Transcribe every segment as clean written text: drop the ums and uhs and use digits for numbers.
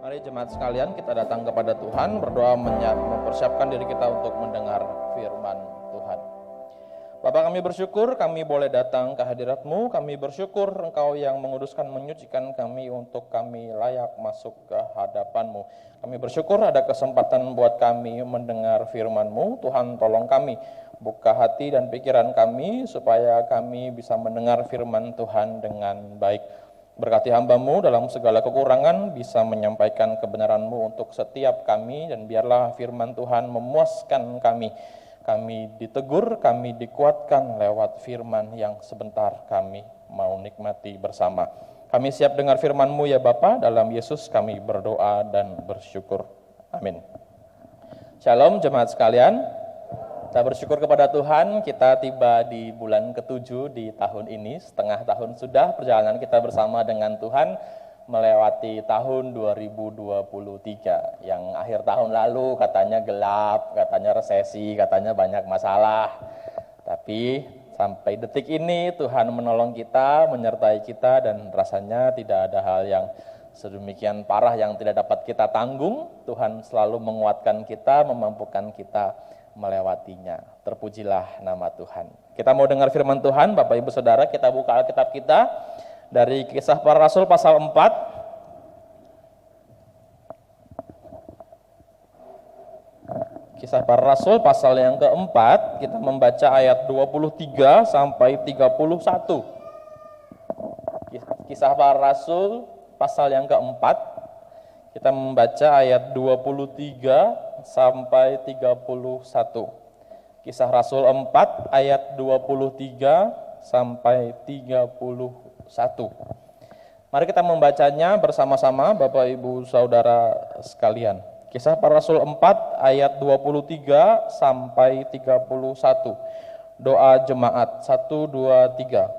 Mari jemaat sekalian kita datang kepada Tuhan, berdoa mempersiapkan diri kita untuk mendengar firman Tuhan. Bapa, kami bersyukur kami boleh datang ke hadirat-Mu, kami bersyukur Engkau yang menguduskan, menyucikan kami untuk kami layak masuk ke hadapan-Mu. Kami bersyukur ada kesempatan buat kami mendengar firman-Mu. Tuhan, tolong kami, buka hati dan pikiran kami supaya kami bisa mendengar firman Tuhan dengan baik. Berkati hamba-Mu dalam segala kekurangan, bisa menyampaikan kebenaran-Mu untuk setiap kami, dan biarlah firman Tuhan memuaskan kami. Kami ditegur, kami dikuatkan lewat firman yang sebentar kami mau nikmati bersama. Kami siap dengar firman-Mu ya Bapa, dalam Yesus kami berdoa dan bersyukur. Amin. Shalom jemaat sekalian. Kita bersyukur kepada Tuhan, kita tiba di bulan ke-7 di tahun ini, setengah tahun sudah perjalanan kita bersama dengan Tuhan melewati tahun 2023, yang akhir tahun lalu katanya gelap, katanya resesi, katanya banyak masalah. Tapi sampai detik ini Tuhan menolong kita, menyertai kita, dan rasanya tidak ada hal yang sedemikian parah yang tidak dapat kita tanggung. Tuhan selalu menguatkan kita, memampukan kita melewatinya. Terpujilah nama Tuhan. Kita mau dengar firman Tuhan, Bapak Ibu Saudara, kita buka Alkitab kita dari Kisah Para Rasul pasal 4. Kisah Para Rasul pasal yang keempat, kita membaca ayat 23 sampai 31. Kisah Para Rasul pasal yang keempat, kita membaca ayat 23 sampai 31. Kisah Rasul 4 ayat 23 sampai 31. Mari kita membacanya bersama-sama Bapak Ibu Saudara sekalian. Kisah Para Rasul 4 ayat 23 sampai 31. Doa jemaat 1 2 3.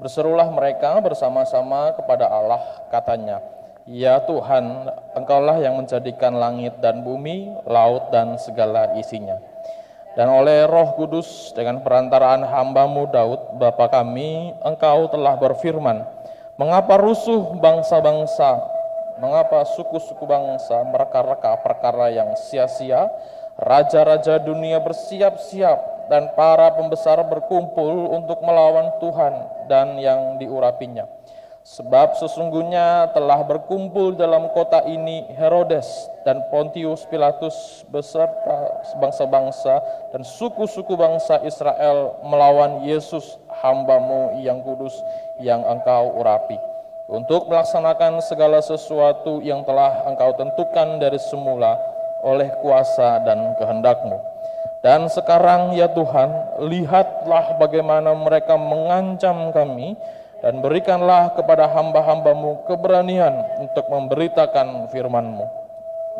Berserulah mereka bersama-sama kepada Allah, katanya, "Ya Tuhan, Engkaulah yang menjadikan langit dan bumi, laut dan segala isinya. Dan oleh Roh Kudus dengan perantaraan hamba-Mu Daud, Bapa kami, Engkau telah berfirman, mengapa rusuh bangsa-bangsa, mengapa suku-suku bangsa mereka-reka perkara yang sia-sia, raja-raja dunia bersiap-siap, dan para pembesar berkumpul untuk melawan Tuhan dan yang diurapinya. Sebab sesungguhnya telah berkumpul dalam kota ini Herodes dan Pontius Pilatus beserta bangsa-bangsa dan suku-suku bangsa Israel melawan Yesus hamba-Mu yang kudus yang Engkau urapi, untuk melaksanakan segala sesuatu yang telah Engkau tentukan dari semula oleh kuasa dan kehendak-Mu. Dan sekarang ya Tuhan, lihatlah bagaimana mereka mengancam kami, dan berikanlah kepada hamba-hamba-Mu keberanian untuk memberitakan firman-Mu.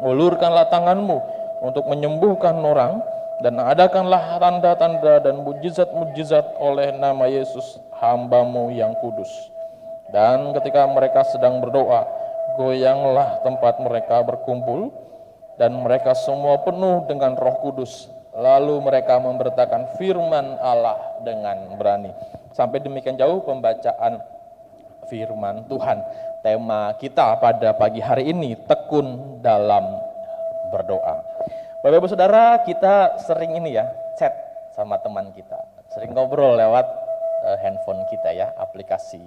Ulurkanlah tangan-Mu untuk menyembuhkan orang, dan adakanlah tanda-tanda dan mujizat-mujizat oleh nama Yesus hamba-Mu yang kudus. Dan ketika mereka sedang berdoa, goyanglah tempat mereka berkumpul, dan mereka semua penuh dengan Roh Kudus. Lalu mereka memberitakan firman Allah dengan berani. Sampai demikian jauh pembacaan firman Tuhan. Tema kita pada pagi hari ini, tekun dalam berdoa. Bapak Ibu Saudara, kita sering ini ya, chat sama teman kita. Sering ngobrol lewat handphone kita ya, aplikasi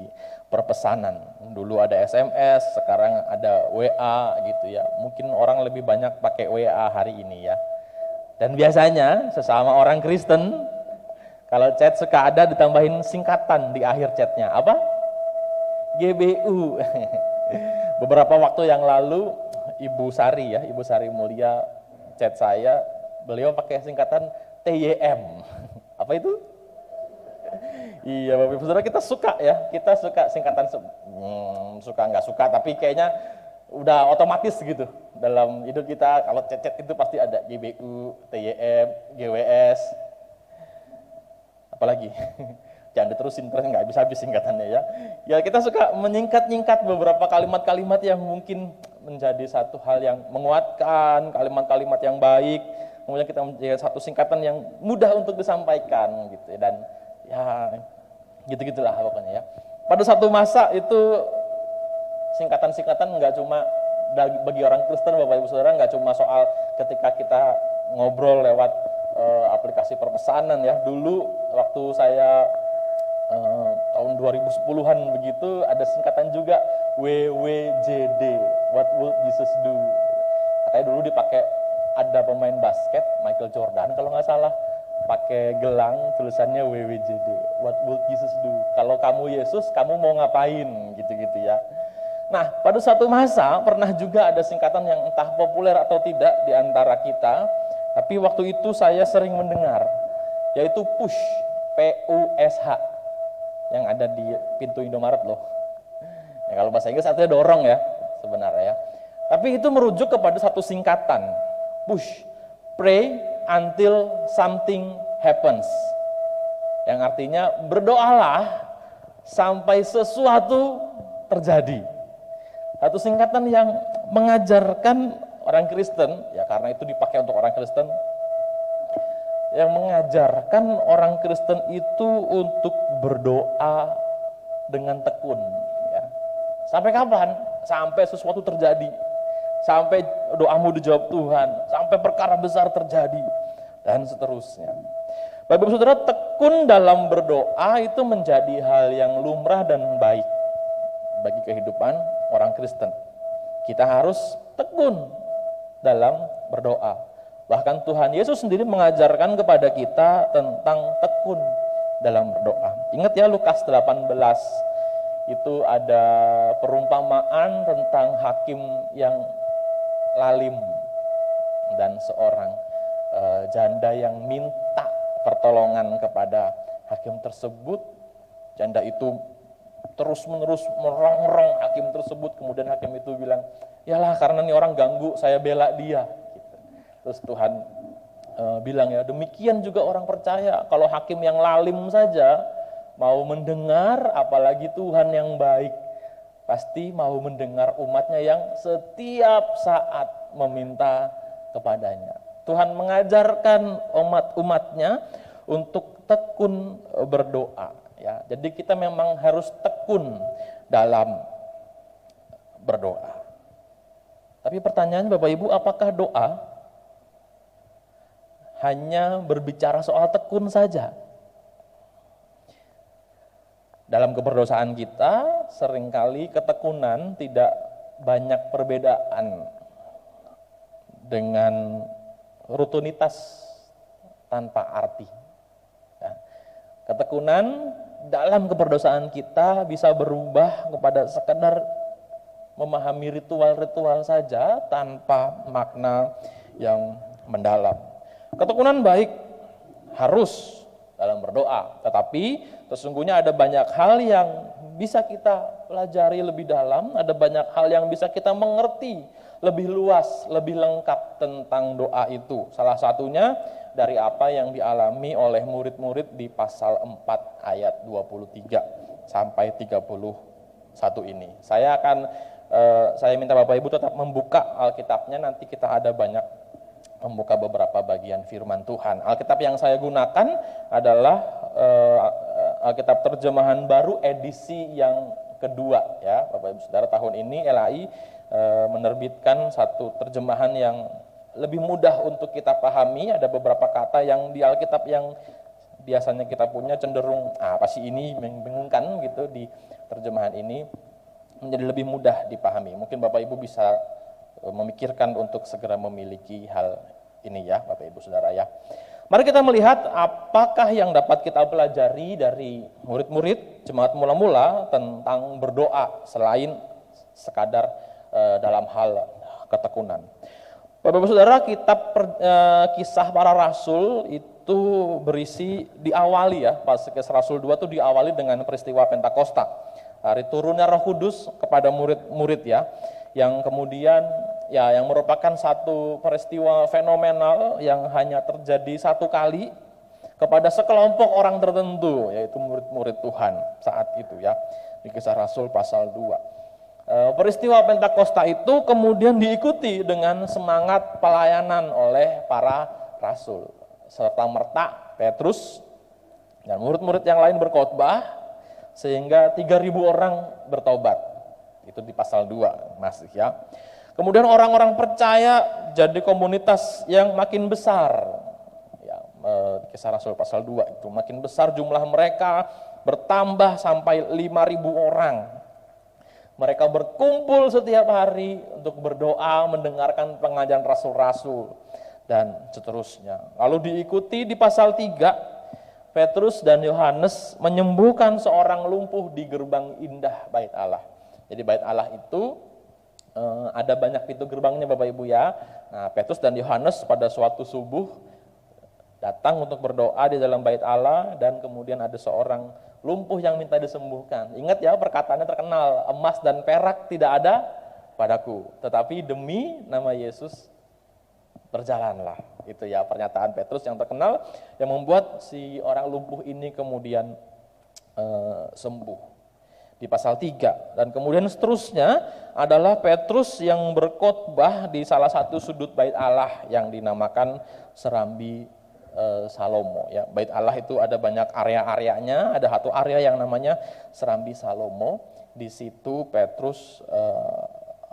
perpesanan. Dulu ada SMS, sekarang ada WA gitu ya. Mungkin orang lebih banyak pakai WA hari ini ya. Dan biasanya sesama orang Kristen, kalau chat suka ada ditambahin singkatan di akhir chatnya. Apa? GBU. Beberapa waktu yang lalu Ibu Sari Mulia chat saya, beliau pakai singkatan TYM. Apa itu? Iya Bapak Ibu Saudara, kita suka ya, kita suka singkatan, suka nggak suka, tapi kayaknya udah otomatis gitu dalam hidup kita. Kalau chat itu pasti ada GBU, TYM, GWS, apalagi jangan diterusin terus nggak bisa habis singkatannya ya. Ya kita suka menyingkat-nyingkat beberapa kalimat-kalimat yang mungkin menjadi satu hal yang menguatkan, kalimat-kalimat yang baik, kemudian kita menjadi satu singkatan yang mudah untuk disampaikan gitu ya. Dan ya gitu-gitulah pokoknya ya. Pada satu masa itu singkatan-singkatan nggak cuma bagi orang Kristen, Bapak Ibu Saudara, nggak cuma soal ketika kita ngobrol lewat aplikasi perpesanan ya. Dulu waktu saya tahun 2010-an begitu, ada singkatan juga WWJD, What Would Jesus Do. Katanya dulu dipakai, ada pemain basket Michael Jordan kalau nggak salah, pakai gelang tulisannya WWJD, What Would Jesus Do. Kalau kamu Yesus, kamu mau ngapain gitu-gitu ya. Nah, pada suatu masa pernah juga ada singkatan yang entah populer atau tidak di antara kita, tapi waktu itu saya sering mendengar, yaitu PUSH, P-U-S-H, yang ada di pintu Indomaret loh. Ya, kalau bahasa Inggris artinya dorong ya sebenarnya ya. Tapi itu merujuk kepada satu singkatan, PUSH, Pray Until Something Happens, yang artinya berdoalah sampai sesuatu terjadi. Satu singkatan yang mengajarkan orang Kristen, ya karena itu dipakai untuk orang Kristen, yang mengajarkan orang Kristen itu untuk berdoa dengan tekun. Ya. Sampai kapan? Sampai sesuatu terjadi, sampai doamu dijawab Tuhan, sampai perkara besar terjadi, dan seterusnya. Bapak Ibu Saudara, tekun dalam berdoa itu menjadi hal yang lumrah dan baik bagi kehidupan orang Kristen. Kita harus tekun dalam berdoa. Bahkan Tuhan Yesus sendiri mengajarkan kepada kita tentang tekun dalam berdoa. Ingat ya, Lukas 18 itu ada perumpamaan tentang hakim yang lalim dan seorang janda yang minta pertolongan kepada hakim tersebut. Janda itu terus-menerus merongrong hakim tersebut, kemudian hakim itu bilang, yalah karena nih orang ganggu, saya bela dia. Gitu. Terus Tuhan bilang ya, demikian juga orang percaya, kalau hakim yang lalim saja mau mendengar, apalagi Tuhan yang baik, pasti mau mendengar umatnya yang setiap saat meminta kepadanya. Tuhan mengajarkan umat-umatnya untuk tekun berdoa. Ya, jadi kita memang harus tekun dalam berdoa. Tapi pertanyaan Bapak Ibu, apakah doa hanya berbicara soal tekun saja? Dalam keberdosaan kita, seringkali ketekunan tidak banyak perbedaan dengan rutinitas tanpa arti. Ya. Ketekunan dalam keberdosaan kita bisa berubah kepada sekedar memahami ritual-ritual saja tanpa makna yang mendalam. Ketekunan baik harus dalam berdoa, tetapi sesungguhnya ada banyak hal yang bisa kita pelajari lebih dalam, ada banyak hal yang bisa kita mengerti lebih luas, lebih lengkap tentang doa itu. Salah satunya dari apa yang dialami oleh murid-murid di pasal 4 ayat 23 sampai 31 ini. Saya minta Bapak Ibu tetap membuka Alkitabnya, nanti kita ada banyak membuka beberapa bagian firman Tuhan. Alkitab yang saya gunakan adalah Alkitab terjemahan baru edisi yang kedua ya, Bapak Ibu Saudara. Tahun ini LAI menerbitkan satu terjemahan yang lebih mudah untuk kita pahami. Ada beberapa kata yang di Alkitab yang biasanya kita punya cenderung apa sih ini membingungkan gitu, di terjemahan ini menjadi lebih mudah dipahami. Mungkin Bapak Ibu bisa memikirkan untuk segera memiliki hal ini ya, Bapak Ibu Saudara ya. Mari kita melihat apakah yang dapat kita pelajari dari murid-murid jemaat mula-mula tentang berdoa selain sekadar dalam hal ketekunan. Bapak Ibu Saudara, kitab Kisah Para Rasul itu berisi diawali ya, Pasukes Rasul 2 itu diawali dengan peristiwa Pentakosta. Hari turunnya Roh Kudus kepada murid-murid ya, yang kemudian ya yang merupakan satu peristiwa fenomenal yang hanya terjadi satu kali kepada sekelompok orang tertentu, yaitu murid-murid Tuhan saat itu ya, di Kisah Rasul pasal 2. Peristiwa Pentakosta itu kemudian diikuti dengan semangat pelayanan oleh para rasul. Serta merta Petrus dan murid-murid yang lain berkhotbah sehingga 3.000 orang bertobat. Itu di pasal 2 masih ya. Kemudian orang-orang percaya jadi komunitas yang makin besar. Ya, Kisah Rasul pasal 2 itu makin besar jumlah mereka, bertambah sampai 5.000 orang. Mereka berkumpul setiap hari untuk berdoa, mendengarkan pengajaran rasul-rasul, dan seterusnya. Lalu diikuti di pasal 3, Petrus dan Yohanes menyembuhkan seorang lumpuh di gerbang indah Bait Allah. Jadi Bait Allah itu ada banyak pintu gerbangnya Bapak Ibu ya. Nah, Petrus dan Yohanes pada suatu subuh datang untuk berdoa di dalam Bait Allah, dan kemudian ada seorang lumpuh yang minta disembuhkan. Ingat ya, perkataannya terkenal, emas dan perak tidak ada padaku, tetapi demi nama Yesus berjalanlah. Itu ya pernyataan Petrus yang terkenal yang membuat si orang lumpuh ini kemudian sembuh. Di pasal 3, dan kemudian seterusnya adalah Petrus yang berkhotbah di salah satu sudut Bait Allah yang dinamakan Serambi Salomo ya. Bait Allah itu ada banyak area-areanya, ada satu area yang namanya Serambi Salomo. Di situ Petrus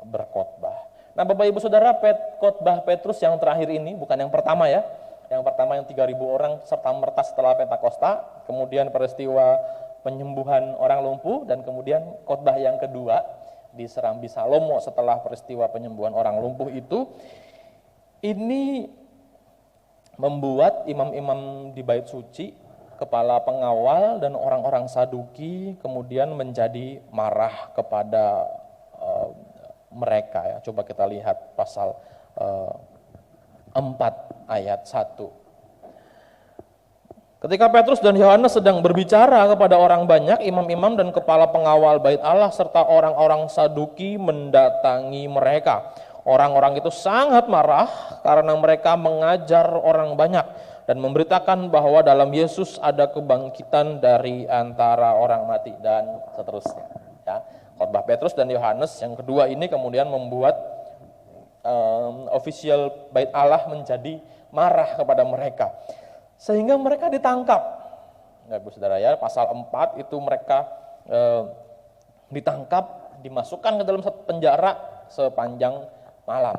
berkhotbah. Nah, Bapak Ibu Saudara, khotbah Petrus yang terakhir ini bukan yang pertama ya. Yang pertama yang 3.000 orang serta merta setelah Pentakosta, kemudian peristiwa penyembuhan orang lumpuh, dan kemudian khotbah yang kedua di Serambi Salomo setelah peristiwa penyembuhan orang lumpuh itu. Ini membuat imam-imam di bait suci, kepala pengawal dan orang-orang Saduki kemudian menjadi marah kepada mereka ya. Coba kita lihat pasal 4 ayat 1. Ketika Petrus dan Yohanes sedang berbicara kepada orang banyak, imam-imam dan kepala pengawal Bait Allah serta orang-orang Saduki mendatangi mereka. Orang-orang itu sangat marah karena mereka mengajar orang banyak dan memberitakan bahwa dalam Yesus ada kebangkitan dari antara orang mati, dan seterusnya. Ya, khotbah Petrus dan Yohanes yang kedua ini kemudian membuat official Bait Allah menjadi marah kepada mereka, sehingga mereka ditangkap. Nah, Ibu Saudara ya, pasal 4 itu mereka ditangkap, dimasukkan ke dalam satu penjara sepanjang malam,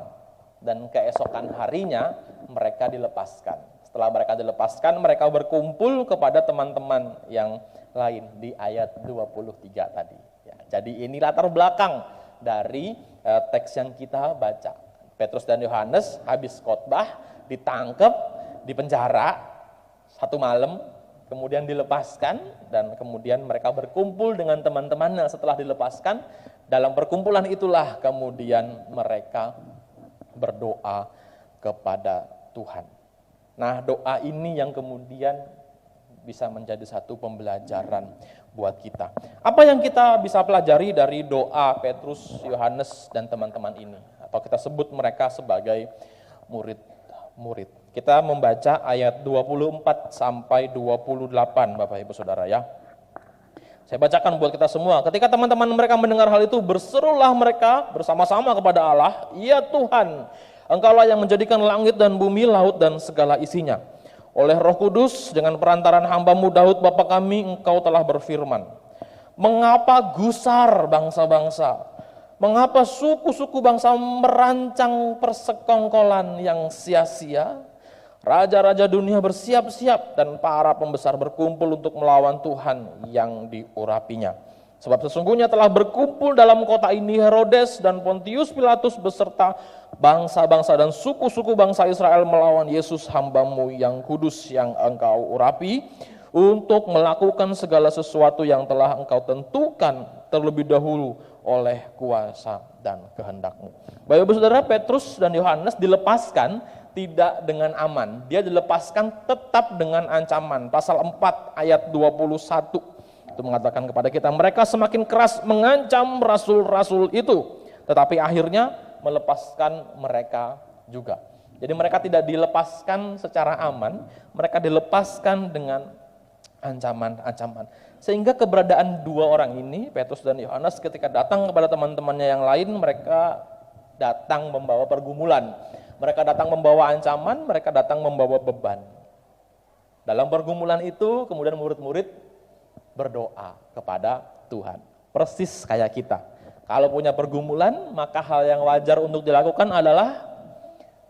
dan keesokan harinya mereka dilepaskan. Setelah mereka dilepaskan, mereka berkumpul kepada teman-teman yang lain di ayat 23 tadi. Ya, jadi ini latar belakang dari teks yang kita baca. Petrus dan Yohanes habis khotbah, ditangkap, dipenjara satu malam, kemudian dilepaskan, dan kemudian mereka berkumpul dengan teman-temannya setelah dilepaskan. Dalam perkumpulan itulah kemudian mereka berdoa kepada Tuhan. Nah, doa ini yang kemudian bisa menjadi satu pembelajaran buat kita. Apa yang kita bisa pelajari dari doa Petrus, Yohanes, dan teman-teman ini? Atau kita sebut mereka sebagai murid-murid. Kita membaca ayat 24 sampai 28 Bapak Ibu Saudara ya. Saya bacakan buat kita semua. Ketika teman-teman mereka mendengar hal itu, berserulah mereka bersama-sama kepada Allah, "Ya Tuhan, Engkaulah yang menjadikan langit dan bumi, laut dan segala isinya. Oleh Roh Kudus, dengan perantaran hamba-Mu Daud Bapa kami, Engkau telah berfirman, mengapa gusar bangsa-bangsa? Mengapa suku-suku bangsa merancang persekongkolan yang sia-sia? Raja-raja dunia bersiap-siap dan para pembesar berkumpul untuk melawan Tuhan yang diurapinya. Sebab sesungguhnya telah berkumpul dalam kota ini Herodes dan Pontius Pilatus beserta bangsa-bangsa dan suku-suku bangsa Israel melawan Yesus hamba-Mu yang kudus yang Engkau urapi, untuk melakukan segala sesuatu yang telah Engkau tentukan terlebih dahulu oleh kuasa dan kehendak-Mu." Bapak Ibu Saudara, Petrus dan Yohanes dilepaskan tidak dengan aman. Dia dilepaskan tetap dengan ancaman. Pasal 4 ayat 21 itu mengatakan kepada kita, mereka semakin keras mengancam rasul-rasul itu, tetapi akhirnya melepaskan mereka juga. Jadi mereka tidak dilepaskan secara aman, mereka dilepaskan dengan ancaman-ancaman. Sehingga keberadaan dua orang ini, Petrus dan Yohanes, ketika datang kepada teman-temannya yang lain, mereka datang membawa pergumulan. Mereka datang membawa ancaman, mereka datang membawa beban. Dalam pergumulan itu, kemudian murid-murid berdoa kepada Tuhan. Persis kayak kita. Kalau punya pergumulan, maka hal yang wajar untuk dilakukan adalah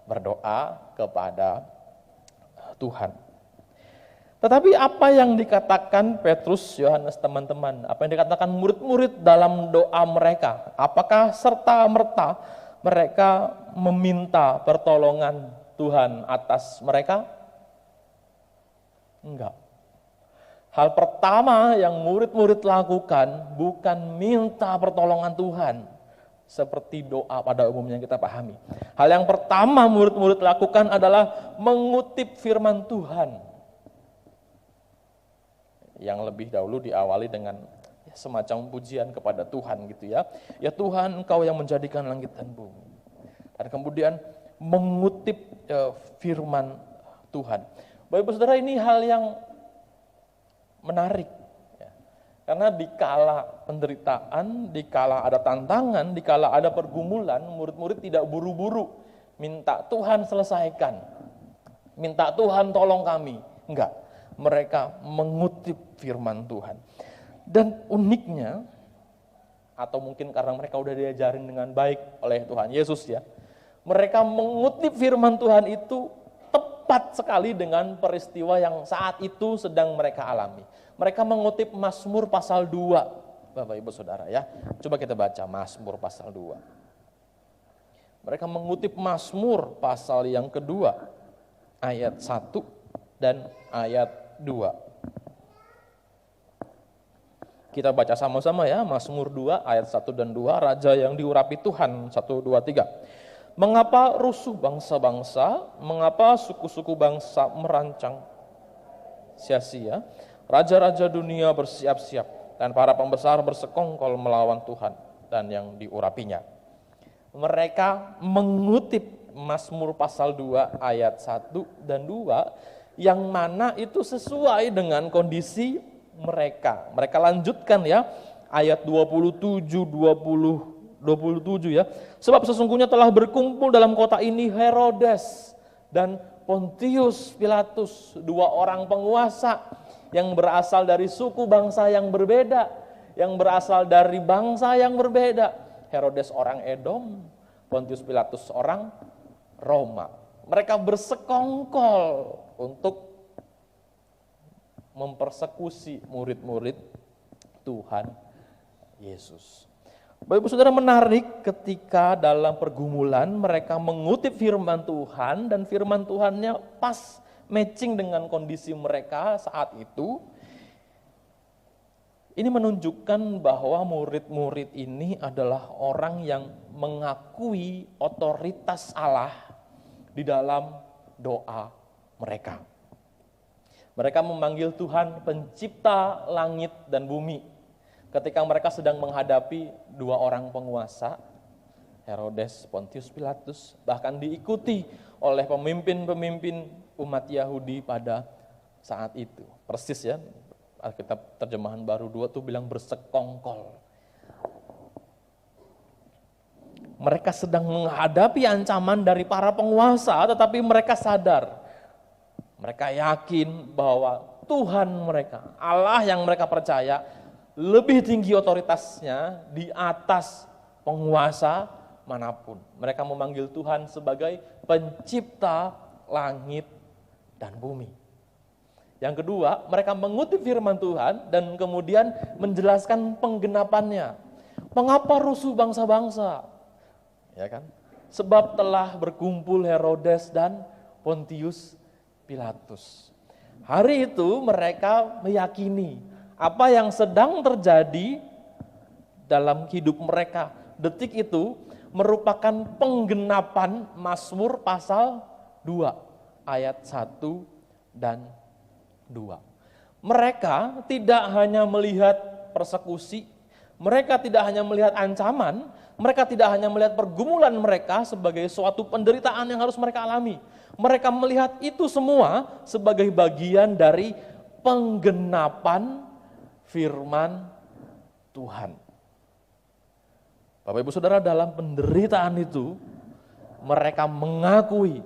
berdoa kepada Tuhan. Tetapi apa yang dikatakan Petrus, Yohanes, teman-teman, apa yang dikatakan murid-murid dalam doa mereka? Apakah serta-merta mereka meminta pertolongan Tuhan atas mereka? Enggak. Hal pertama yang murid-murid lakukan bukan minta pertolongan Tuhan, seperti doa pada umumnya kita pahami. Hal yang pertama murid-murid lakukan adalah mengutip firman Tuhan, yang lebih dahulu diawali dengan semacam pujian kepada Tuhan gitu ya. Ya Tuhan, Engkau yang menjadikan langit dan bumi. Dan kemudian mengutip firman Tuhan. Bapak Saudara, ini hal yang menarik, ya. Karena dikala penderitaan, dikala ada tantangan, dikala ada pergumulan, murid-murid tidak buru-buru minta Tuhan selesaikan, minta Tuhan tolong kami. Enggak, mereka mengutip firman Tuhan. Dan uniknya, atau mungkin karena mereka udah diajarin dengan baik oleh Tuhan Yesus ya, mereka mengutip firman Tuhan itu tepat sekali dengan peristiwa yang saat itu sedang mereka alami. Mereka mengutip Mazmur pasal 2, Bapak Ibu Saudara ya. Coba kita baca Mazmur pasal 2. Mereka mengutip Mazmur pasal yang kedua, ayat 1 dan ayat 2. Kita baca sama-sama ya, Mazmur 2 ayat 1 dan 2, Raja yang diurapi Tuhan, 1, 2, 3. Mengapa rusuh bangsa-bangsa, mengapa suku-suku bangsa merancang sia-sia? Raja-raja dunia bersiap-siap dan para pembesar bersekongkol melawan Tuhan dan yang diurapinya. Mereka mengutip Mazmur pasal 2 ayat 1 dan 2 yang mana itu sesuai dengan kondisi mereka. Mereka lanjutkan ya, ayat 27 ya. Sebab sesungguhnya telah berkumpul dalam kota ini Herodes dan Pontius Pilatus, dua orang penguasa yang berasal dari suku bangsa yang berbeda, yang berasal dari bangsa yang berbeda. Herodes orang Edom, Pontius Pilatus orang Roma. Mereka bersekongkol untuk mempersekusi murid-murid Tuhan Yesus. Bapak Ibu Saudara, menarik ketika dalam pergumulan mereka mengutip firman Tuhan dan firman Tuhannya pas matching dengan kondisi mereka saat itu. Ini menunjukkan bahwa murid-murid ini adalah orang yang mengakui otoritas Allah di dalam doa mereka. Mereka memanggil Tuhan pencipta langit dan bumi. Ketika mereka sedang menghadapi dua orang penguasa, Herodes, Pontius Pilatus, bahkan diikuti oleh pemimpin-pemimpin umat Yahudi pada saat itu. Persis ya, Alkitab terjemahan baru 2 tuh bilang bersekongkol. Mereka sedang menghadapi ancaman dari para penguasa, tetapi mereka sadar. Mereka yakin bahwa Tuhan mereka, Allah yang mereka percaya, lebih tinggi otoritasnya di atas penguasa manapun. Mereka memanggil Tuhan sebagai pencipta langit dan bumi. Yang kedua, mereka mengutip firman Tuhan dan kemudian menjelaskan penggenapannya. Mengapa rusuh bangsa-bangsa? Ya kan? Sebab telah berkumpul Herodes dan Pontius Pilatus. Hari itu mereka meyakini apa yang sedang terjadi dalam hidup mereka detik itu merupakan penggenapan Mazmur pasal 2 ayat 1 dan 2. Mereka tidak hanya melihat persekusi, mereka tidak hanya melihat ancaman, mereka tidak hanya melihat pergumulan mereka sebagai suatu penderitaan yang harus mereka alami. Mereka melihat itu semua sebagai bagian dari penggenapan firman Tuhan. Bapak Ibu Saudara, dalam penderitaan itu mereka mengakui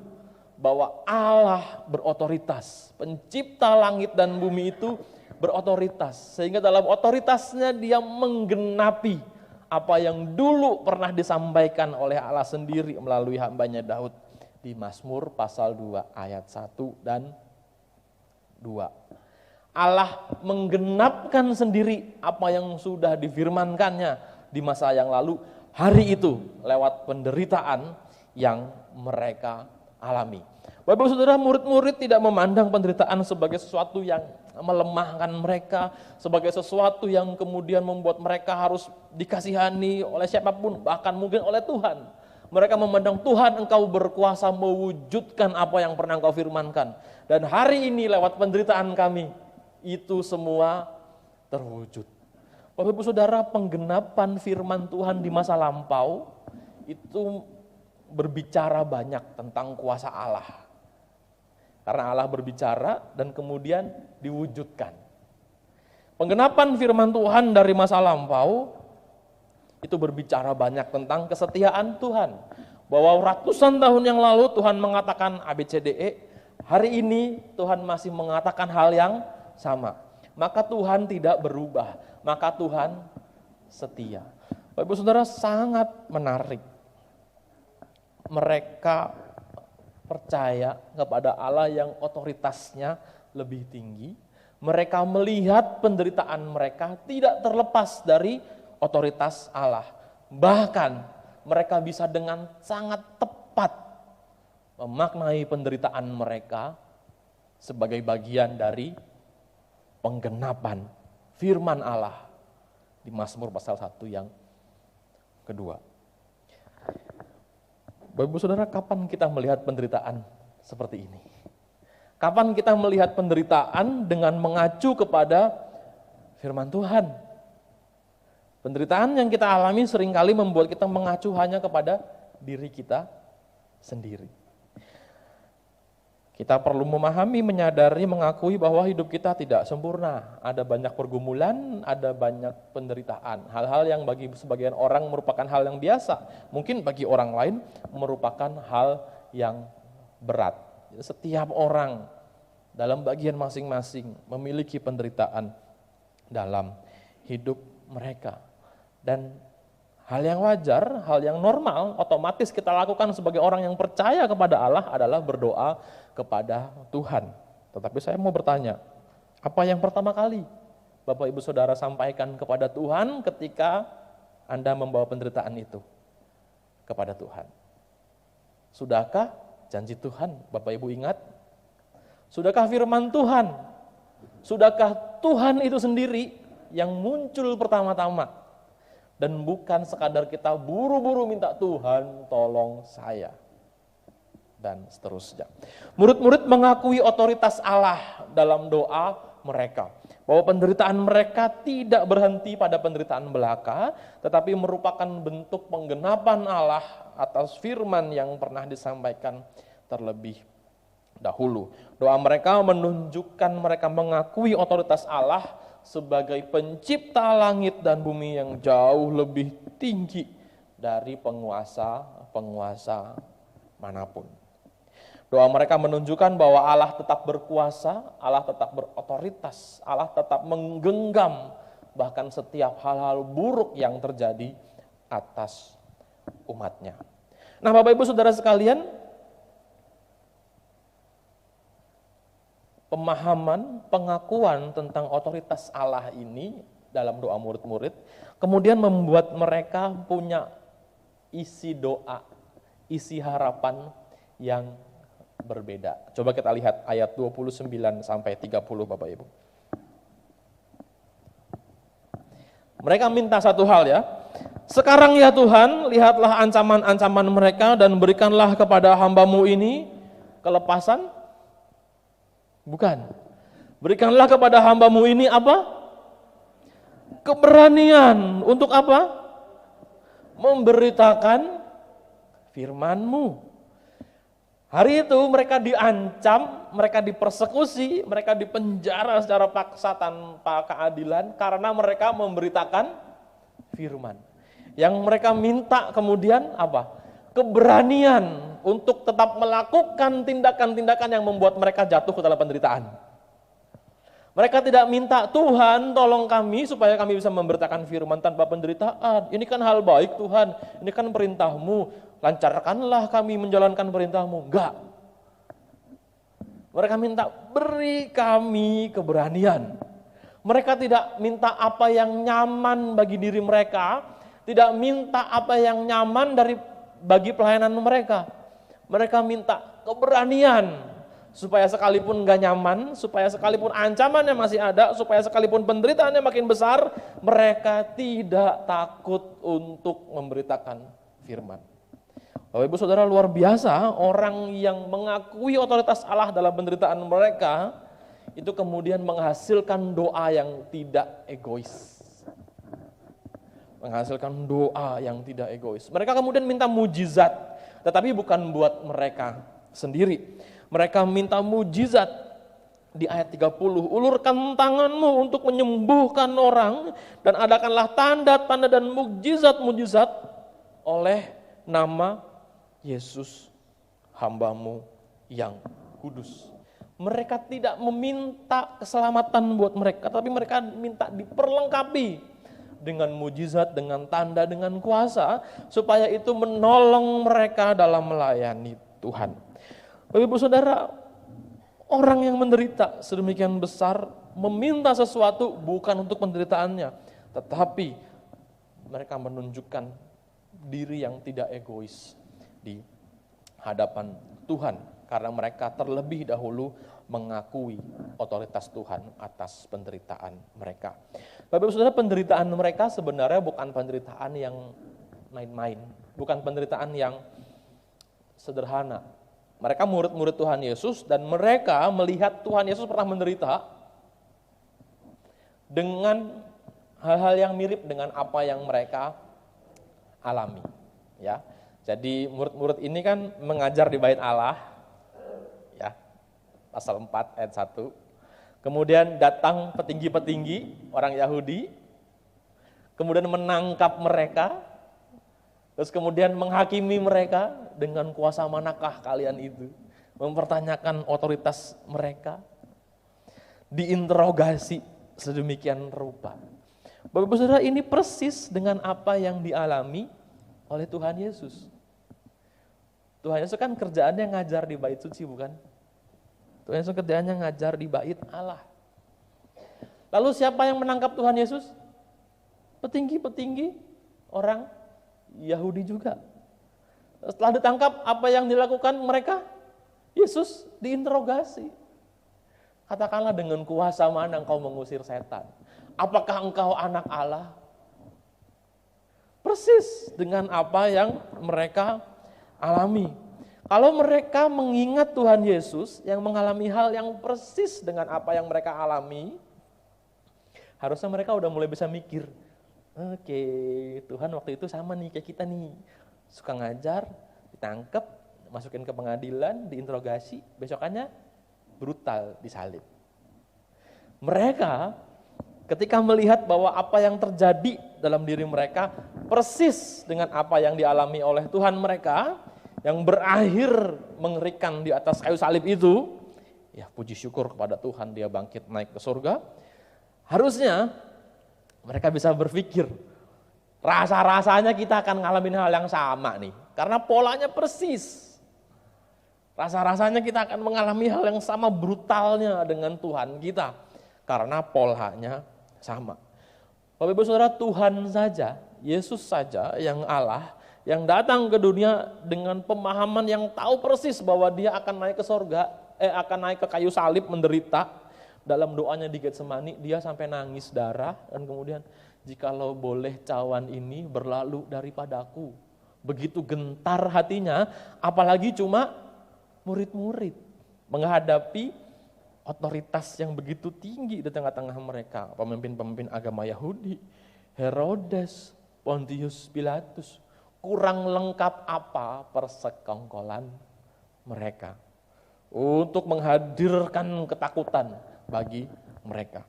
bahwa Allah berotoritas, pencipta langit dan bumi itu berotoritas, sehingga dalam otoritasnya dia menggenapi apa yang dulu pernah disampaikan oleh Allah sendiri melalui hambanya Daud di Mazmur pasal 2 ayat 1 dan 2. Allah menggenapkan sendiri apa yang sudah difirmankannya di masa yang lalu, hari itu lewat penderitaan yang mereka alami. Bapak Saudara, murid-murid tidak memandang penderitaan sebagai sesuatu yang melemahkan mereka, sebagai sesuatu yang kemudian membuat mereka harus dikasihani oleh siapapun, bahkan mungkin oleh Tuhan. Mereka memandang Tuhan, Engkau berkuasa mewujudkan apa yang pernah Engkau firmankan. Dan hari ini lewat penderitaan kami, itu semua terwujud. Bapak Ibu Saudara, penggenapan firman Tuhan di masa lampau itu berbicara banyak tentang kuasa Allah. Karena Allah berbicara dan kemudian diwujudkan. Penggenapan firman Tuhan dari masa lampau itu berbicara banyak tentang kesetiaan Tuhan. Bahwa ratusan tahun yang lalu Tuhan mengatakan ABCDE, hari ini Tuhan masih mengatakan hal yang sama. Maka Tuhan tidak berubah, maka Tuhan setia. Bapak Ibu Saudara, sangat menarik. Mereka percaya kepada Allah yang otoritasnya lebih tinggi. Mereka melihat penderitaan mereka tidak terlepas dari otoritas Allah. Bahkan mereka bisa dengan sangat tepat memaknai penderitaan mereka sebagai bagian dari penggenapan firman Allah di Mazmur pasal 1 yang kedua. Bapak Ibu Saudara, kapan kita melihat penderitaan seperti ini? Kapan kita melihat penderitaan dengan mengacu kepada firman Tuhan? Penderitaan yang kita alami seringkali membuat kita mengacu hanya kepada diri kita sendiri. Kita perlu memahami, menyadari, mengakui bahwa hidup kita tidak sempurna. Ada banyak pergumulan, ada banyak penderitaan. Hal-hal yang bagi sebagian orang merupakan hal yang biasa. Mungkin bagi orang lain merupakan hal yang berat. Setiap orang dalam bagian masing-masing memiliki penderitaan dalam hidup mereka. Dan hal yang wajar, hal yang normal, otomatis kita lakukan sebagai orang yang percaya kepada Allah adalah berdoa kepada Tuhan. Tetapi saya mau bertanya, apa yang pertama kali Bapak Ibu Saudara sampaikan kepada Tuhan ketika Anda membawa penderitaan itu kepada Tuhan? Sudahkah janji Tuhan Bapak Ibu ingat? Sudahkah firman Tuhan? Sudahkah Tuhan itu sendiri yang muncul pertama-tama? Dan bukan sekadar kita buru-buru minta Tuhan tolong saya. Dan seterusnya. Murid-murid mengakui otoritas Allah dalam doa mereka. Bahwa penderitaan mereka tidak berhenti pada penderitaan belaka, tetapi merupakan bentuk penggenapan Allah atas firman yang pernah disampaikan terlebih dahulu. Doa mereka menunjukkan mereka mengakui otoritas Allah sebagai pencipta langit dan bumi yang jauh lebih tinggi dari penguasa-penguasa manapun. Doa mereka menunjukkan bahwa Allah tetap berkuasa, Allah tetap berotoritas, Allah tetap menggenggam bahkan setiap hal-hal buruk yang terjadi atas umatnya. Nah, Bapak Ibu Saudara sekalian, pemahaman, pengakuan tentang otoritas Allah ini dalam doa murid-murid kemudian membuat mereka punya isi doa, isi harapan yang berbeda. Coba kita lihat ayat 29 sampai 30 Bapak Ibu. Mereka minta satu hal ya. Sekarang ya Tuhan, lihatlah ancaman-ancaman mereka dan berikanlah kepada hamba-Mu ini kelepasan. Bukan. Berikanlah kepada hamba-Mu ini apa? Keberanian. Untuk apa? Memberitakan firman-Mu. Hari itu mereka diancam, mereka dipersekusi, mereka dipenjara secara paksa tanpa keadilan karena mereka memberitakan firman. Yang mereka minta kemudian apa? Keberanian untuk tetap melakukan tindakan-tindakan yang membuat mereka jatuh ke dalam penderitaan. Mereka tidak minta, Tuhan tolong kami supaya kami bisa memberitakan firman tanpa penderitaan. Ini kan hal baik Tuhan, ini kan perintah-Mu, lancarkanlah kami menjalankan perintah-Mu. Enggak. Mereka minta, beri kami keberanian. Mereka tidak minta apa yang nyaman bagi diri mereka, tidak minta apa yang nyaman bagi pelayanan mereka. Mereka minta keberanian, supaya sekalipun gak nyaman, supaya sekalipun ancamannya masih ada, supaya sekalipun penderitaannya makin besar, mereka tidak takut untuk memberitakan firman. Bapak Ibu Saudara, luar biasa orang yang mengakui otoritas Allah dalam penderitaan mereka, itu kemudian menghasilkan doa yang tidak egois. Menghasilkan doa yang tidak egois. Mereka kemudian minta mujizat, tetapi bukan buat mereka sendiri. Mereka minta mujizat di ayat 30, ulurkan tanganmu untuk menyembuhkan orang dan adakanlah tanda-tanda dan mujizat-mujizat oleh nama Yesus hamba-Mu yang kudus. Mereka tidak meminta keselamatan buat mereka, tapi mereka minta diperlengkapi dengan mujizat, dengan tanda, dengan kuasa, supaya itu menolong mereka dalam melayani Tuhan. Bapak Ibu Saudara, orang yang menderita sedemikian besar meminta sesuatu bukan untuk penderitaannya, tetapi mereka menunjukkan diri yang tidak egois di hadapan Tuhan karena mereka terlebih dahulu mengakui otoritas Tuhan atas penderitaan mereka. Bapak Ibu Saudara, penderitaan mereka sebenarnya bukan penderitaan yang main-main, bukan penderitaan yang sederhana. Mereka murid-murid Tuhan Yesus dan mereka melihat Tuhan Yesus pernah menderita dengan hal-hal yang mirip dengan apa yang mereka alami. Ya, jadi murid-murid ini kan mengajar di bait Allah, ya, pasal 4 ayat 1. Kemudian datang petinggi-petinggi orang Yahudi, kemudian menangkap mereka, terus kemudian menghakimi mereka, dengan kuasa manakah kalian itu? Mempertanyakan otoritas mereka, diinterogasi sedemikian rupa. Bapak Ibu Saudara, ini persis dengan apa yang dialami oleh Tuhan Yesus. Tuhan Yesus kan kerjaannya ngajar di bait suci, bukan? Tuhan Yesus kerjaannya ngajar di bait Allah. Lalu siapa yang menangkap Tuhan Yesus? Petinggi-petinggi orang Yahudi juga. Setelah ditangkap, apa yang dilakukan mereka? Yesus diinterogasi. Katakanlah, dengan kuasa mana engkau mengusir setan? Apakah engkau anak Allah? Persis dengan apa yang mereka alami. Kalau mereka mengingat Tuhan Yesus yang mengalami hal yang persis dengan apa yang mereka alami, harusnya mereka udah mulai bisa mikir, oke, Tuhan waktu itu sama nih kayak kita nih, suka ngajar, ditangkap, masukin ke pengadilan, diinterogasi, besokannya brutal disalib. Mereka ketika melihat bahwa apa yang terjadi dalam diri mereka persis dengan apa yang dialami oleh Tuhan mereka, yang berakhir mengerikan di atas kayu salib itu, ya puji syukur kepada Tuhan, dia bangkit naik ke surga. Harusnya mereka bisa berpikir, rasa-rasanya kita akan ngalamin hal yang sama nih, karena polanya persis. Rasa-rasanya kita akan mengalami hal yang sama brutalnya dengan Tuhan kita, karena polanya sama. Bapak Ibu Saudara, Tuhan saja, Yesus saja yang Allah, yang datang ke dunia dengan pemahaman yang tahu persis bahwa dia akan naik ke surga, akan naik ke kayu salib menderita. Dalam doanya di Getsemani, dia sampai nangis darah, dan kemudian, jikalau boleh cawan ini berlalu daripadaku. Begitu gentar hatinya, apalagi cuma murid-murid menghadapi otoritas yang begitu tinggi di tengah-tengah mereka. Pemimpin-pemimpin agama Yahudi, Herodes, Pontius Pilatus. Kurang lengkap apa persekongkolan mereka. Untuk menghadirkan ketakutan bagi mereka.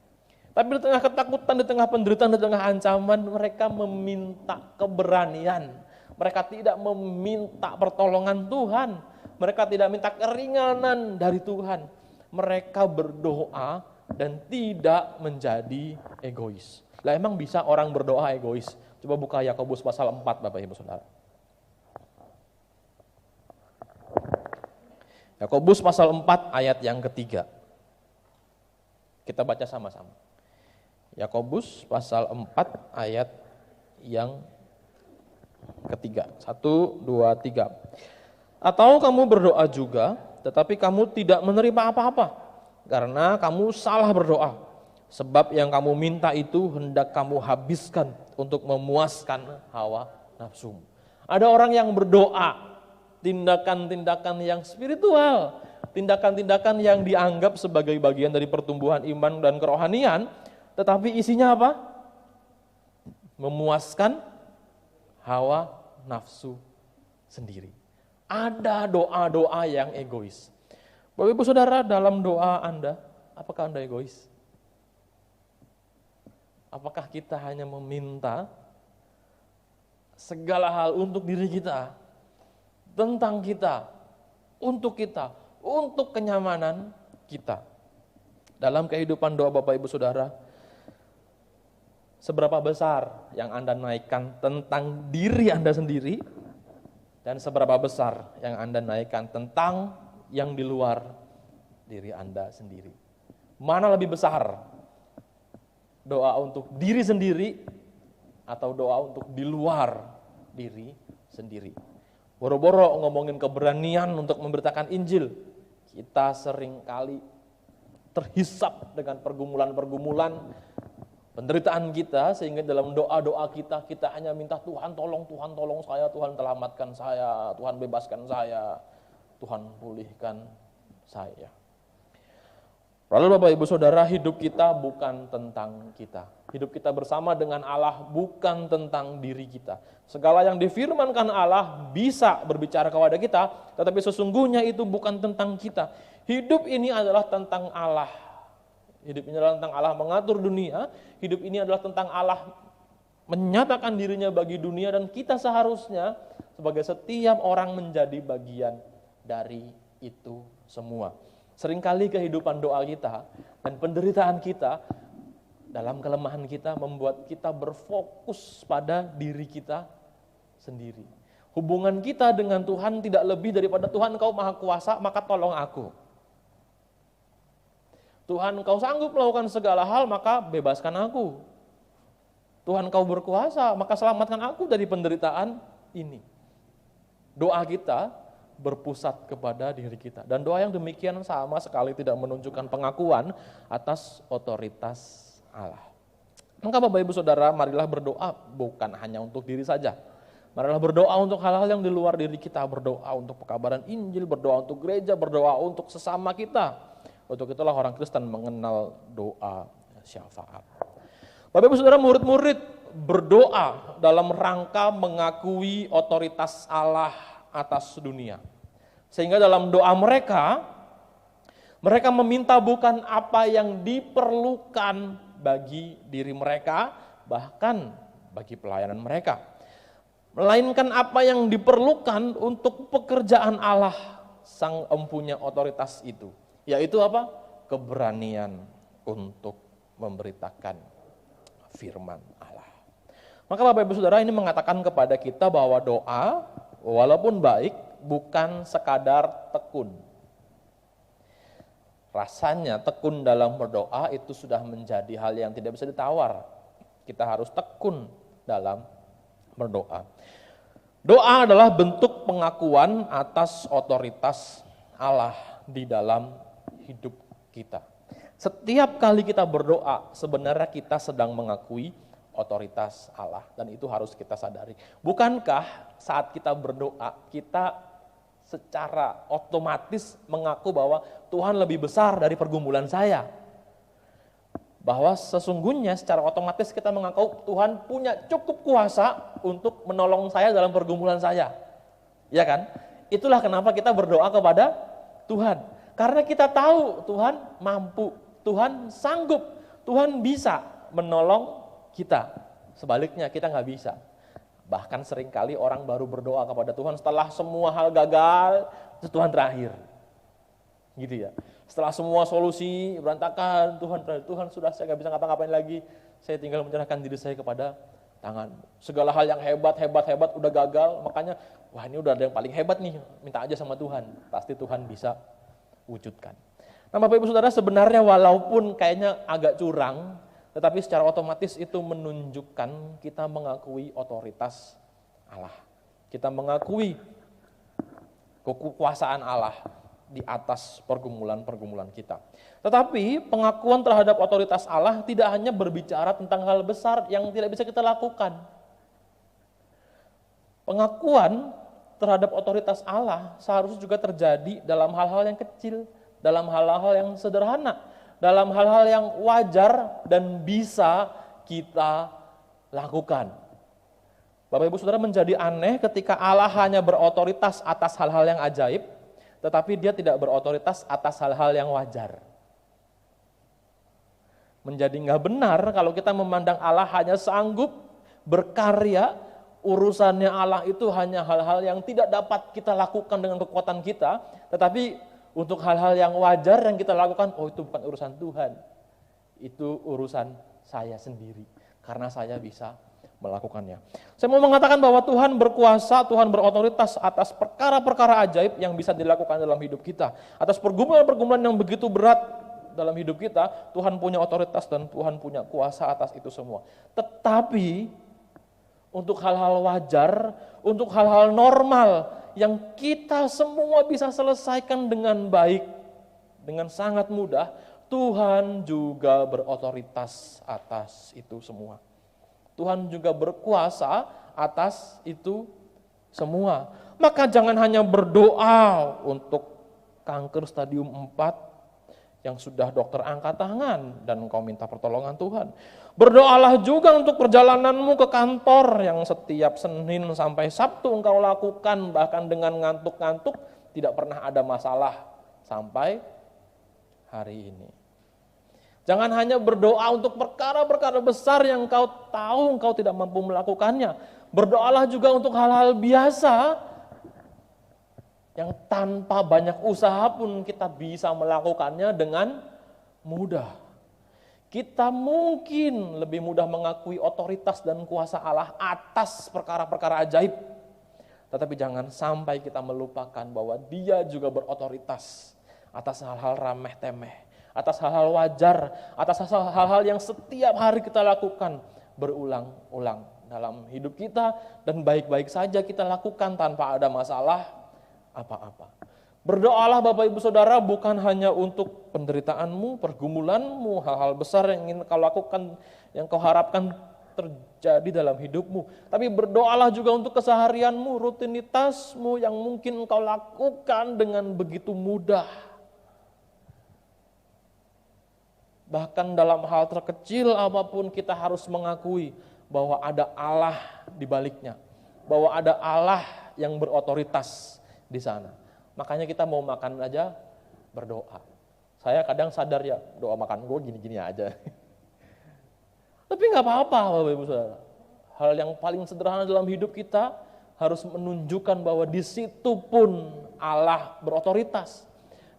Tapi di tengah ketakutan, di tengah penderitaan, di tengah ancaman, mereka meminta keberanian. Mereka tidak meminta pertolongan Tuhan. Mereka tidak minta keringanan dari Tuhan. Mereka berdoa dan tidak menjadi egois. Lah emang bisa orang berdoa egois? Coba buka Yakobus pasal 4 Bapak Ibu Saudara. Yakobus pasal 4 ayat yang ketiga. Kita baca sama-sama. Yakobus pasal 4 ayat yang ketiga. 1, 2, 3. Atau kamu berdoa juga, tetapi kamu tidak menerima apa-apa, karena kamu salah berdoa. Sebab yang kamu minta itu hendak kamu habiskan untuk memuaskan hawa nafsumu. Ada orang yang berdoa, tindakan-tindakan yang spiritual, tindakan-tindakan yang dianggap sebagai bagian dari pertumbuhan iman dan kerohanian, tetapi isinya apa? Memuaskan hawa nafsu sendiri. Ada doa-doa yang egois. Bapak Ibu Saudara, dalam doa Anda, apakah Anda egois? Apakah kita hanya meminta segala hal untuk diri kita, tentang kita, untuk kenyamanan kita? Dalam kehidupan doa Bapak Ibu Saudara, seberapa besar yang Anda naikkan tentang diri Anda sendiri, dan seberapa besar yang Anda naikkan tentang yang di luar diri Anda sendiri? Mana lebih besar? Doa untuk diri sendiri atau doa untuk di luar diri sendiri? Boro-boro ngomongin keberanian untuk memberitakan Injil, kita seringkali terhisap dengan pergumulan-pergumulan penderitaan kita, sehingga dalam doa-doa kita hanya minta Tuhan tolong saya, Tuhan selamatkan saya, Tuhan bebaskan saya, Tuhan pulihkan saya. Lalu Bapak Ibu Saudara, hidup kita bukan tentang kita. Hidup kita bersama dengan Allah bukan tentang diri kita. Segala yang difirmankan Allah bisa berbicara kepada kita, tetapi sesungguhnya itu bukan tentang kita. Hidup ini adalah tentang Allah. Hidup ini adalah tentang Allah mengatur dunia. Hidup ini adalah tentang Allah menyatakan dirinya bagi dunia, dan kita seharusnya sebagai setiap orang menjadi bagian dari itu semua. Seringkali kehidupan doa kita dan penderitaan kita dalam kelemahan kita membuat kita berfokus pada diri kita sendiri. Hubungan kita dengan Tuhan tidak lebih daripada Tuhan Engkau Maha Kuasa, maka tolong aku. Tuhan Engkau sanggup melakukan segala hal, maka bebaskan aku. Tuhan Engkau berkuasa, maka selamatkan aku dari penderitaan ini. Doa kita berpusat kepada diri kita. Dan doa yang demikian sama sekali tidak menunjukkan pengakuan atas otoritas Allah. Maka Bapak Ibu Saudara, marilah berdoa bukan hanya untuk diri saja. Marilah berdoa untuk hal-hal yang di luar diri kita, berdoa untuk pekabaran Injil, berdoa untuk gereja, berdoa untuk sesama kita. Untuk itulah orang Kristen mengenal doa syafaat. Bapak Ibu Saudara, murid-murid berdoa dalam rangka mengakui otoritas Allah atas dunia. Sehingga dalam doa mereka meminta bukan apa yang diperlukan bagi diri mereka, bahkan bagi pelayanan mereka, melainkan apa yang diperlukan untuk pekerjaan Allah, Sang Empunya otoritas itu, yaitu apa? Keberanian untuk memberitakan firman Allah. Maka Bapak Ibu Saudara, ini mengatakan kepada kita bahwa doa walaupun baik bukan sekadar tekun. Rasanya tekun dalam berdoa itu sudah menjadi hal yang tidak bisa ditawar. Kita harus tekun dalam berdoa. Doa adalah bentuk pengakuan atas otoritas Allah di dalam hidup kita. Setiap kali kita berdoa, sebenarnya kita sedang mengakui otoritas Allah, dan itu harus kita sadari. Bukankah saat kita berdoa, kita secara otomatis mengaku bahwa Tuhan lebih besar dari pergumulan saya? Bahwa sesungguhnya secara otomatis kita mengaku Tuhan punya cukup kuasa untuk menolong saya dalam pergumulan saya. Ya kan? Itulah kenapa kita berdoa kepada Tuhan. Karena kita tahu Tuhan mampu, Tuhan sanggup, Tuhan bisa menolong kita. Sebaliknya kita nggak bisa. Bahkan seringkali orang baru berdoa kepada Tuhan setelah semua hal gagal, itu Tuhan terakhir. Gitu ya. Setelah semua solusi berantakan, Tuhan sudah saya nggak bisa ngapa-ngapain lagi, saya tinggal menyerahkan diri saya kepada tangan. Segala hal yang hebat udah gagal, makanya wah ini udah ada yang paling hebat nih, minta aja sama Tuhan, pasti Tuhan bisa wujudkan. Nah Bapak Ibu Saudara, sebenarnya walaupun kayaknya agak curang, tetapi secara otomatis itu menunjukkan kita mengakui otoritas Allah. Kita mengakui kekuasaan Allah di atas pergumulan-pergumulan kita. Tetapi pengakuan terhadap otoritas Allah tidak hanya berbicara tentang hal besar yang tidak bisa kita lakukan. Pengakuan terhadap otoritas Allah seharusnya juga terjadi dalam hal-hal yang kecil, dalam hal-hal yang sederhana, dalam hal-hal yang wajar dan bisa kita lakukan. Bapak Ibu Saudara, menjadi aneh ketika Allah hanya berotoritas atas hal-hal yang ajaib, tetapi dia tidak berotoritas atas hal-hal yang wajar. Menjadi nggak benar kalau kita memandang Allah hanya sanggup berkarya, urusannya Allah itu hanya hal-hal yang tidak dapat kita lakukan dengan kekuatan kita, tetapi untuk hal-hal yang wajar yang kita lakukan, oh itu bukan urusan Tuhan, itu urusan saya sendiri, karena saya bisa melakukannya. Saya mau mengatakan bahwa Tuhan berkuasa, Tuhan berotoritas atas perkara-perkara ajaib yang bisa dilakukan dalam hidup kita. Atas pergumulan-pergumulan yang begitu berat dalam hidup kita, Tuhan punya otoritas dan Tuhan punya kuasa atas itu semua. Tetapi untuk hal-hal wajar, untuk hal-hal normal yang kita semua bisa selesaikan dengan baik, dengan sangat mudah, Tuhan juga berotoritas atas itu semua. Tuhan juga berkuasa atas itu semua. Maka jangan hanya berdoa untuk kanker stadium 4 yang sudah dokter angkat tangan dan engkau minta pertolongan Tuhan. Berdoalah juga untuk perjalananmu ke kantor yang setiap Senin sampai Sabtu engkau lakukan, bahkan dengan ngantuk-ngantuk tidak pernah ada masalah sampai hari ini. Jangan hanya berdoa untuk perkara-perkara besar yang engkau tahu engkau tidak mampu melakukannya. Berdoalah juga untuk hal-hal biasa yang tanpa banyak usaha pun kita bisa melakukannya dengan mudah. Kita mungkin lebih mudah mengakui otoritas dan kuasa Allah atas perkara-perkara ajaib. Tetapi jangan sampai kita melupakan bahwa Dia juga berotoritas atas hal-hal remeh-temeh, atas hal-hal wajar, atas hal-hal yang setiap hari kita lakukan berulang-ulang dalam hidup kita dan baik-baik saja kita lakukan tanpa ada masalah apa-apa. Berdoalah Bapak Ibu Saudara bukan hanya untuk penderitaanmu, pergumulanmu, hal-hal besar yang ingin kau lakukan, yang kau harapkan terjadi dalam hidupmu. Tapi berdoalah juga untuk keseharianmu, rutinitasmu yang mungkin kau lakukan dengan begitu mudah. Bahkan dalam hal terkecil apapun kita harus mengakui bahwa ada Allah di baliknya. Bahwa ada Allah yang berotoritas di sana. Makanya kita mau makan aja berdoa. Saya kadang sadar ya, doa makan gue gini-gini aja. Tapi gak apa-apa Bapak Ibu Saudara. Hal yang paling sederhana dalam hidup kita harus menunjukkan bahwa di situ pun Allah berotoritas.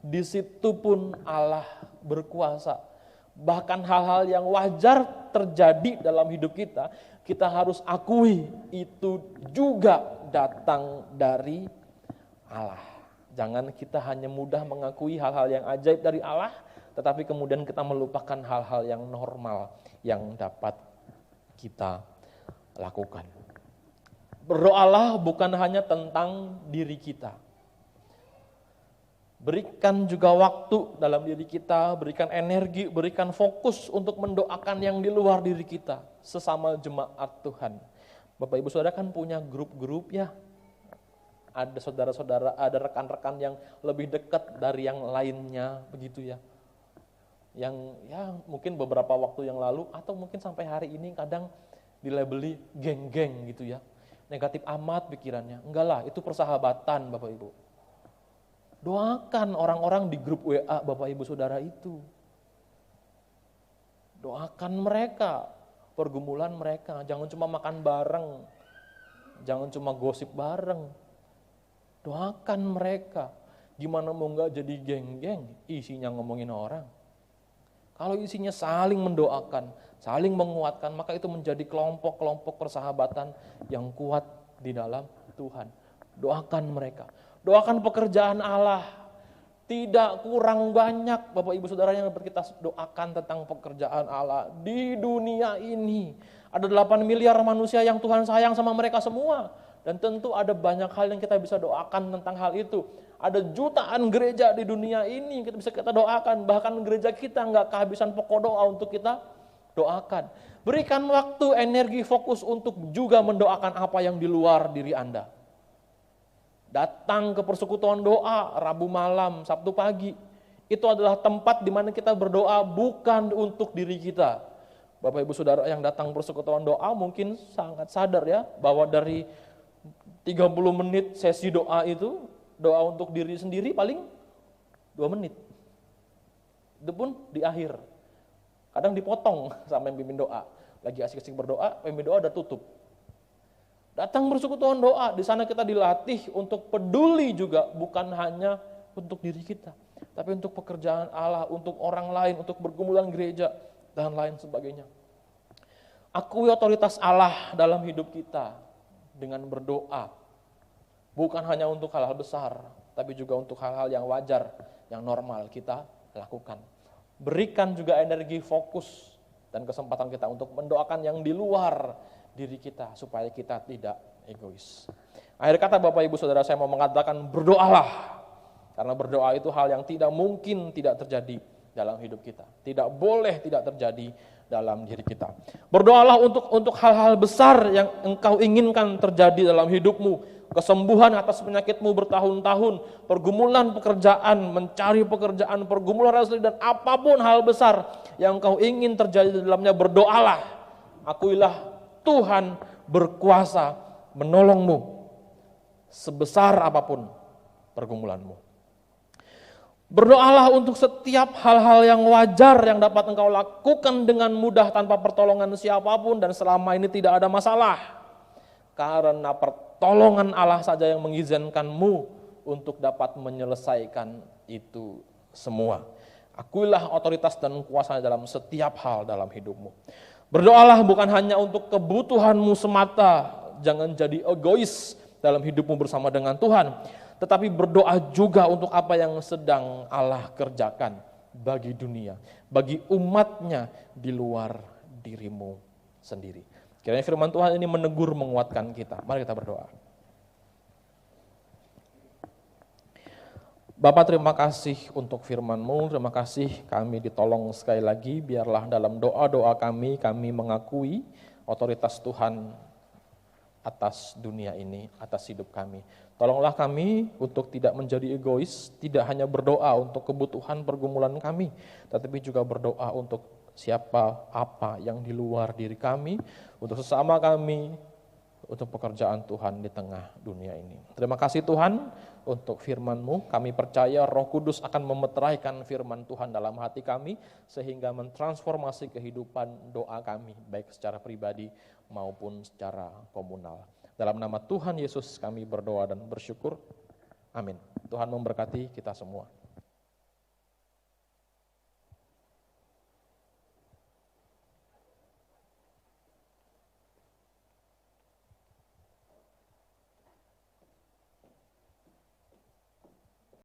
Di situ pun Allah berkuasa. Bahkan hal-hal yang wajar terjadi dalam hidup kita, kita harus akui itu juga datang dari Allah. Jangan kita hanya mudah mengakui hal-hal yang ajaib dari Allah, tetapi kemudian kita melupakan hal-hal yang normal yang dapat kita lakukan. Berdoalah bukan hanya tentang diri kita. Berikan juga waktu dalam diri kita, berikan energi, berikan fokus untuk mendoakan yang di luar diri kita, sesama jemaat Tuhan. Bapak Ibu Saudara kan punya grup-grup ya. Ada saudara-saudara, ada rekan-rekan yang lebih dekat dari yang lainnya, begitu ya. Yang ya mungkin beberapa waktu yang lalu atau mungkin sampai hari ini kadang dilabeli geng-geng gitu ya. negatif amat pikirannya. Enggak lah, itu persahabatan Bapak Ibu. Doakan orang-orang di grup WA Bapak Ibu Saudara itu. Doakan mereka, pergumulan mereka. Jangan cuma makan bareng, jangan cuma gosip bareng. Doakan mereka. Gimana mau enggak jadi geng-geng, isinya ngomongin orang. Kalau isinya saling mendoakan, saling menguatkan, maka itu menjadi kelompok-kelompok persahabatan yang kuat di dalam Tuhan. Doakan mereka. Doakan pekerjaan Allah. Tidak kurang banyak Bapak Ibu Saudara yang dapat kita doakan tentang pekerjaan Allah. Di dunia ini ada 8 miliar manusia yang Tuhan sayang sama mereka semua. Dan tentu ada banyak hal yang kita bisa doakan tentang hal itu. Ada jutaan gereja di dunia ini kita bisa kita doakan. Bahkan gereja kita nggak kehabisan pokok doa untuk kita doakan. Berikan waktu, energi, fokus untuk juga mendoakan apa yang di luar diri Anda. Datang ke persekutuan doa Rabu malam, Sabtu pagi. Itu adalah tempat di mana kita berdoa bukan untuk diri kita. Bapak Ibu Saudara yang datang persekutuan doa mungkin sangat sadar ya bahwa dari 30 menit sesi doa itu, doa untuk diri sendiri paling 2 menit. Itu pun di akhir. Kadang dipotong sama yang pimpin doa. Lagi asik-asik berdoa, pimpin doa udah tutup. Datang bersekutuan doa, di sana kita dilatih untuk peduli juga, bukan hanya untuk diri kita, tapi untuk pekerjaan Allah, untuk orang lain, untuk pergumulan gereja, dan lain sebagainya. Akui otoritas Allah dalam hidup kita dengan berdoa, bukan hanya untuk hal-hal besar, tapi juga untuk hal-hal yang wajar, yang normal kita lakukan. Berikan juga energi, fokus, dan kesempatan kita untuk mendoakan yang di luar diri kita supaya kita tidak egois. Akhir kata Bapak Ibu Saudara, saya mau mengatakan berdoalah. Karena berdoa itu hal yang tidak mungkin tidak terjadi dalam hidup kita. Tidak boleh tidak terjadi dalam diri kita. Berdoalah untuk hal-hal besar yang engkau inginkan terjadi dalam hidupmu. Kesembuhan atas penyakitmu bertahun-tahun, pergumulan pekerjaan, mencari pekerjaan, pergumulan relasi, dan apapun hal besar yang engkau ingin terjadi di dalamnya, berdoalah. Akuilah Tuhan berkuasa menolongmu sebesar apapun pergumulanmu. Berdoalah untuk setiap hal-hal yang wajar yang dapat engkau lakukan dengan mudah tanpa pertolongan siapapun dan selama ini tidak ada masalah. Karena pertolongan Allah saja yang mengizinkanmu untuk dapat menyelesaikan itu semua. Akuilah otoritas dan kuasa dalam setiap hal dalam hidupmu. Berdoalah bukan hanya untuk kebutuhanmu semata, jangan jadi egois dalam hidupmu bersama dengan Tuhan, tetapi berdoa juga untuk apa yang sedang Allah kerjakan bagi dunia, bagi umatnya di luar dirimu sendiri. Kiranya firman Tuhan ini menegur, menguatkan kita. Mari kita berdoa. Bapak, terima kasih untuk firman-Mu, terima kasih kami ditolong sekali lagi, biarlah dalam doa-doa kami mengakui otoritas Tuhan atas dunia ini, atas hidup kami. Tolonglah kami untuk tidak menjadi egois, tidak hanya berdoa untuk kebutuhan pergumulan kami, tetapi juga berdoa untuk siapa, apa yang di luar diri kami, untuk sesama kami, untuk pekerjaan Tuhan di tengah dunia ini. Terima kasih Tuhan untuk firman-Mu. Kami percaya Roh Kudus akan memeteraikan firman Tuhan dalam hati kami sehingga mentransformasi kehidupan doa kami baik secara pribadi maupun secara komunal. Dalam nama Tuhan Yesus kami berdoa dan bersyukur. Amin. Tuhan memberkati kita semua.